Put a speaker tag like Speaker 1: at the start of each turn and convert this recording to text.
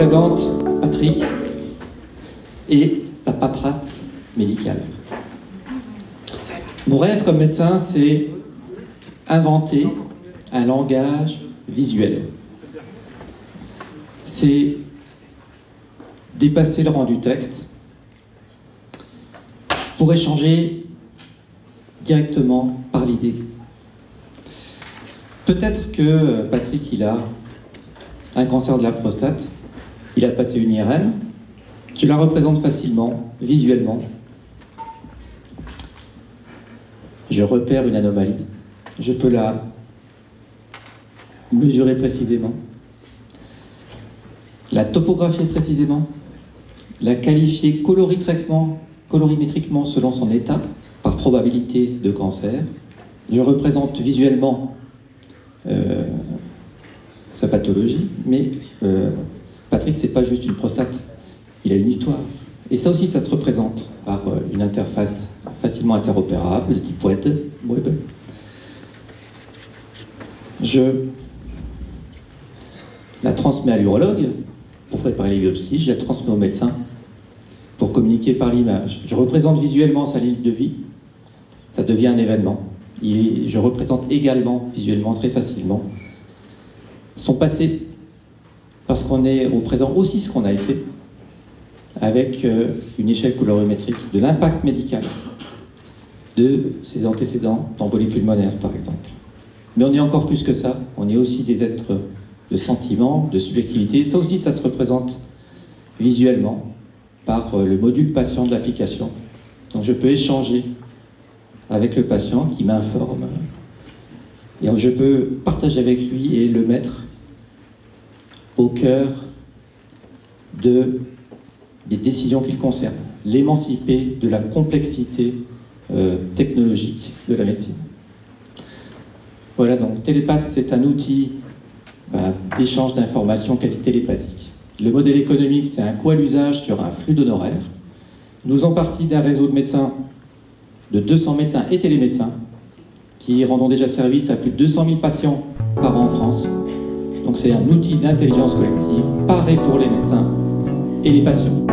Speaker 1: présente Patrick et sa paperasse médicale. Mon rêve comme médecin, c'est inventer un langage visuel. C'est dépasser le rang du texte pour échanger directement par l'idée. Peut-être que Patrick, il a un cancer de la prostate, il a passé une IRM, je la représente facilement, visuellement. Je repère une anomalie, je peux la mesurer précisément, la topographier précisément, la qualifier colorimétriquement selon son état, par probabilité de cancer. Je représente visuellement sa pathologie, mais Patrick, c'est pas juste une prostate, il a une histoire. Et ça aussi, ça se représente par une interface facilement interopérable, de type web. Je la transmets à l'urologue pour préparer les biopsies, je la transmets au médecin pour communiquer par l'image. Je représente visuellement sa ligne de vie, ça devient un événement. Je représente également, visuellement, très facilement, son passé, parce qu'on est au présent aussi ce qu'on a été, avec une échelle colorimétrique de l'impact médical de ses antécédents d'embolie pulmonaire, par exemple. Mais on est encore plus que ça, on est aussi des êtres de sentiments, de subjectivité. Ça aussi, ça se représente visuellement par le module patient de l'application. Donc je peux échanger avec le patient qui m'informe et je peux partager avec lui et le mettre au cœur des décisions qui le concernent, l'émanciper de la complexité technologique de la médecine. Voilà, donc Télépathe, c'est un outil d'échange d'informations quasi télépathique. Le modèle économique, c'est un coût à l'usage sur un flux d'honoraires. Nous faisons partie d'un réseau de médecins, de 200 médecins et télémédecins, qui rendent déjà service à plus de 200 000 patients par an en France. Donc c'est un outil d'intelligence collective, pareil pour les médecins et les patients.